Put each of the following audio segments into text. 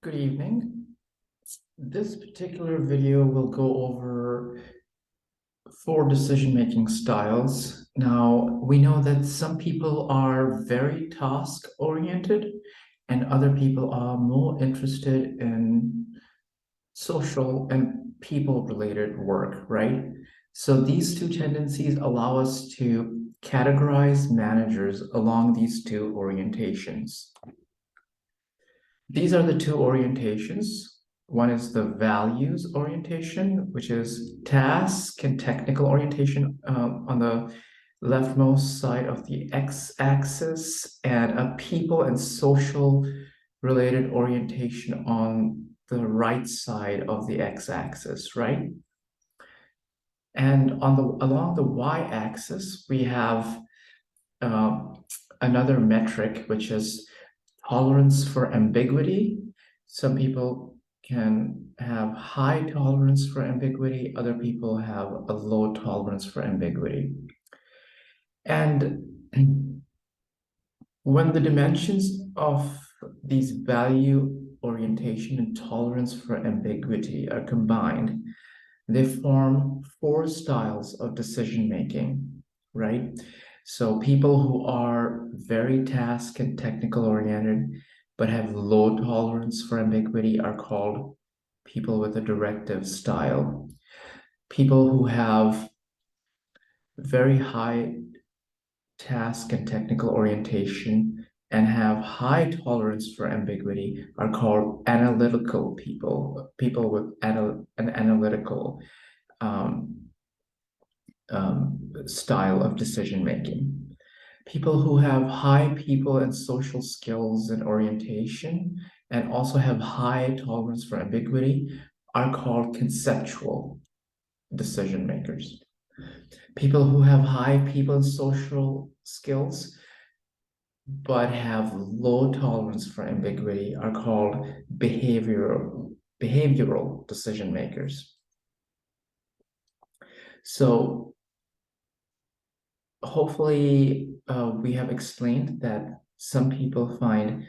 Good evening. This particular video will go over 4 decision-making styles. Now, we know that some people are very task-oriented and other people are more interested in social and people-related work, right? So these two tendencies allow us to categorize managers along these two orientations. These are the two orientations. One is the values orientation, which is task and technical orientation on the leftmost side of the x-axis, and a people and social related orientation on the right side of the x-axis, right? And along the y-axis, we have uh, another metric, which is tolerance for ambiguity. Some people can have high tolerance for ambiguity, other people have a low tolerance for ambiguity. And when the dimensions of these value orientation and tolerance for ambiguity are combined, they form 4 styles of decision making, right? So people who are very task and technical oriented, but have low tolerance for ambiguity are called people with a directive style. People who have very high task and technical orientation and have high tolerance for ambiguity are called analytical people, people with an analytical um, style of decision making. People who have high people and social skills and orientation and also have high tolerance for ambiguity are called conceptual decision makers. People who have high people and social skills but have low tolerance for ambiguity are called behavioral decision makers. So hopefully we have explained that some people find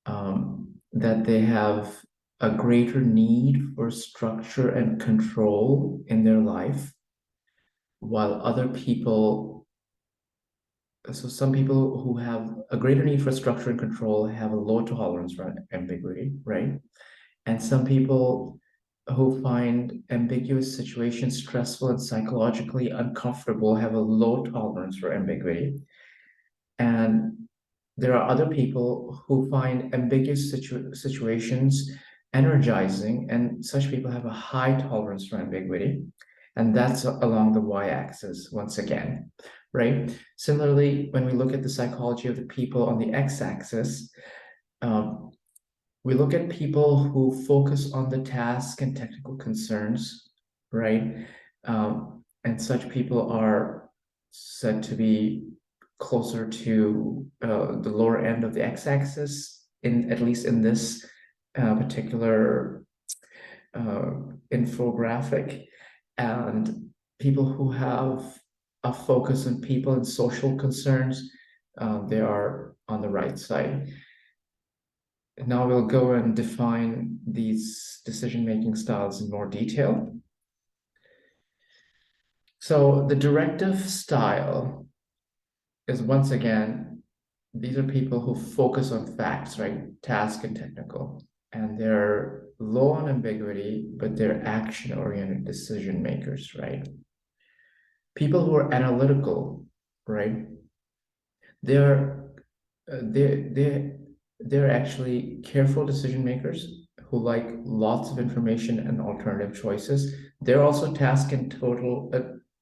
that they have a greater need for structure and control in their life, while other people, so some people who have a greater need for structure and control have a low tolerance for ambiguity, right? And some people who find ambiguous situations stressful and psychologically uncomfortable have a low tolerance for ambiguity. And there are other people who find ambiguous situations energizing, and such people have a high tolerance for ambiguity. And that's along the y-axis once again, right? Similarly, when we look at the psychology of the people on the x-axis, we look at people who focus on the task and technical concerns, right? And such people are said to be closer to the lower end of the x-axis, in at least in this particular infographic. And people who have a focus on people and social concerns, they are on the right side. Now we'll go and define these decision-making styles in more detail. So the directive style is, once again, these are people who focus on facts, right? Task and technical. And they're low on ambiguity, but they're action-oriented decision makers, right? People who are analytical, right? They're uh, they they they're actually careful decision makers who like lots of information and alternative choices. They're also task and total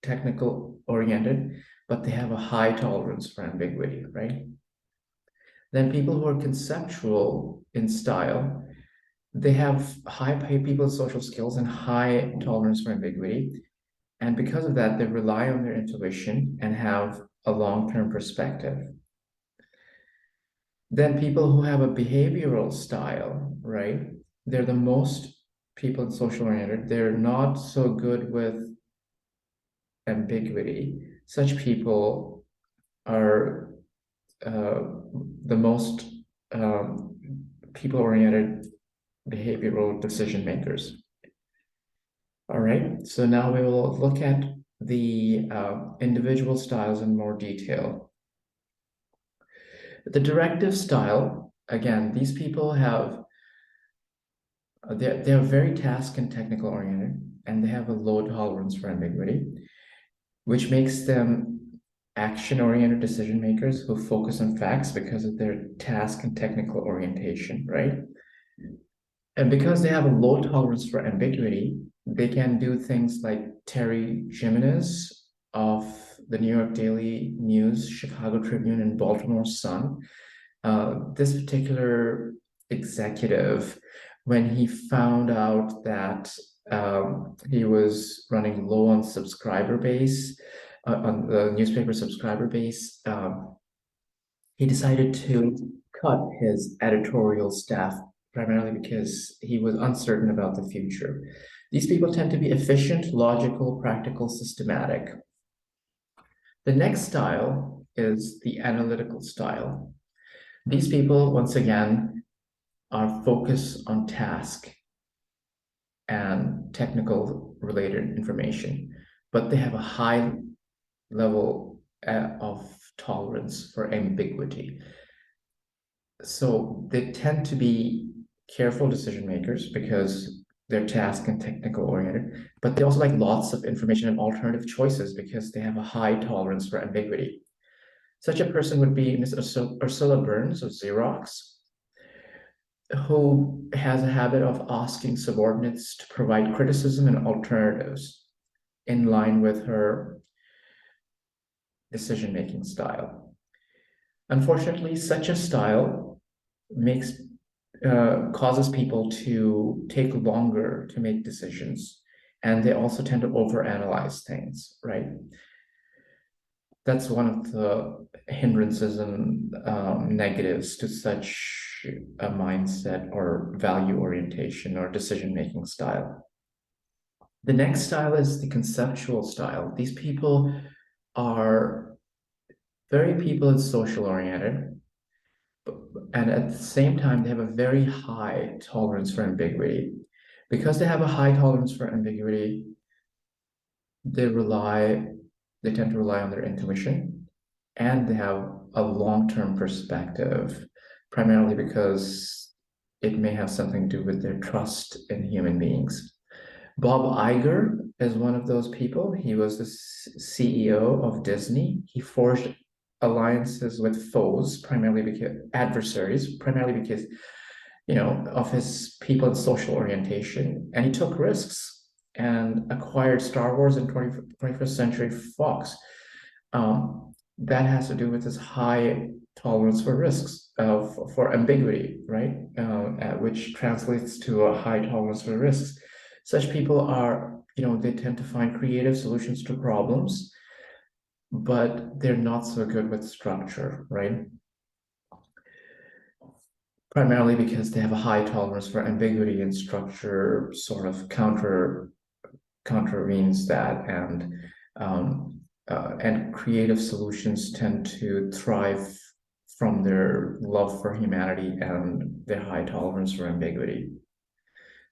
technical oriented, but they have a high tolerance for ambiguity, right? Then people who are conceptual in style, they have high people social skills and high tolerance for ambiguity. And because of that, they rely on their intuition and have a long-term perspective. Then people who have a behavioral style, right? They're the most people in social oriented. They're not so good with ambiguity. Such people are the most people-oriented behavioral decision makers. All right, so now we will look at the individual styles in more detail. The directive style, again, these people have, they're very task and technical oriented, and they have a low tolerance for ambiguity, which makes them action-oriented decision makers who focus on facts because of their task and technical orientation, right? And because they have a low tolerance for ambiguity, they can do things like Terry Jimenez of the New York Daily News, Chicago Tribune, and Baltimore Sun. This particular executive, when he found out that he was running low on subscriber base, on the newspaper subscriber base, he decided to cut his editorial staff primarily because he was uncertain about the future. These people tend to be efficient, logical, practical, systematic. The next style is the analytical style. These people, once again, are focused on task and technical related information, but they have a high level of tolerance for ambiguity. So they tend to be careful decision makers because they're task and technical oriented, but they also like lots of information and alternative choices because they have a high tolerance for ambiguity. Such a person would be Ms. Ursula Burns of Xerox, who has a habit of asking subordinates to provide criticism and alternatives in line with her decision-making style. Unfortunately, such a style makes causes people to take longer to make decisions, and they also tend to overanalyze things, right? That's one of the hindrances and negatives to such a mindset or value orientation or decision-making style. The next style is the conceptual style. These people are very people and social oriented, and at the same time, they have a very high tolerance for ambiguity. Because they have a high tolerance for ambiguity, they tend to rely on their intuition, and they have a long-term perspective, primarily because it may have something to do with their trust in human beings. Bob Iger is one of those people. He was the CEO of Disney. He forged alliances with foes, primarily because adversaries, primarily because of his people and social orientation, and he took risks and acquired Star Wars and 21st Century Fox. That has to do with his high tolerance for risks, for ambiguity, right? Which translates to a high tolerance for risks. Such people are, they tend to find creative solutions to problems, but they're not so good with structure, right? Primarily because they have a high tolerance for ambiguity, and structure sort of contravenes that, and creative solutions tend to thrive from their love for humanity and their high tolerance for ambiguity.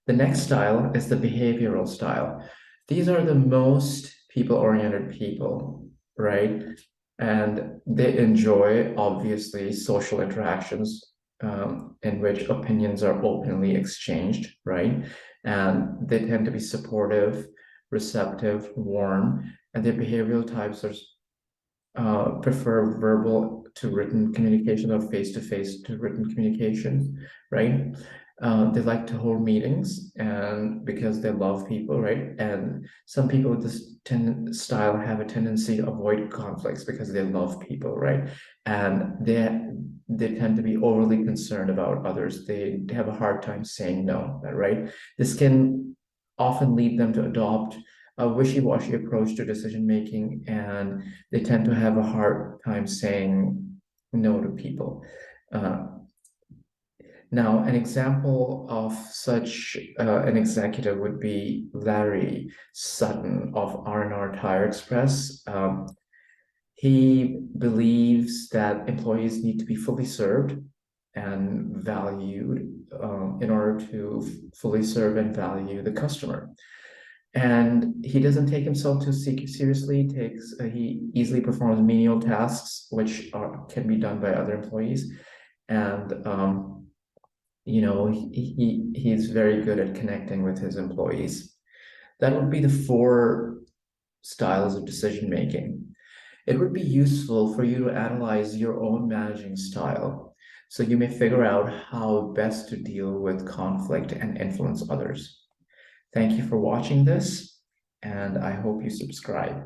The next style is the behavioral style. These are the most people-oriented people, right? And they enjoy, obviously, social interactions in which opinions are openly exchanged, right? And they tend to be supportive, receptive, warm, and their behavioral types are prefer verbal to written communication or face-to-face to written communication, right? They like to hold meetings, and because they love people, right? And some people with this style have a tendency to avoid conflicts because they love people, right? And they tend to be overly concerned about others. They have a hard time saying no, right? This can often lead them to adopt a wishy-washy approach to decision making, and they tend to have a hard time saying no to people. Now, an example of such an executive would be Larry Sutton of R&R Tire Express. He believes that employees need to be fully served, and valued in order to fully serve and value the customer. And he doesn't take himself too seriously. He easily performs menial tasks, which can be done by other employees. And he's very good at connecting with his employees. That would be the four styles of decision making. It would be useful for you to analyze your own managing style so you may figure out how best to deal with conflict and influence others. Thank you for watching this, and I hope you subscribe.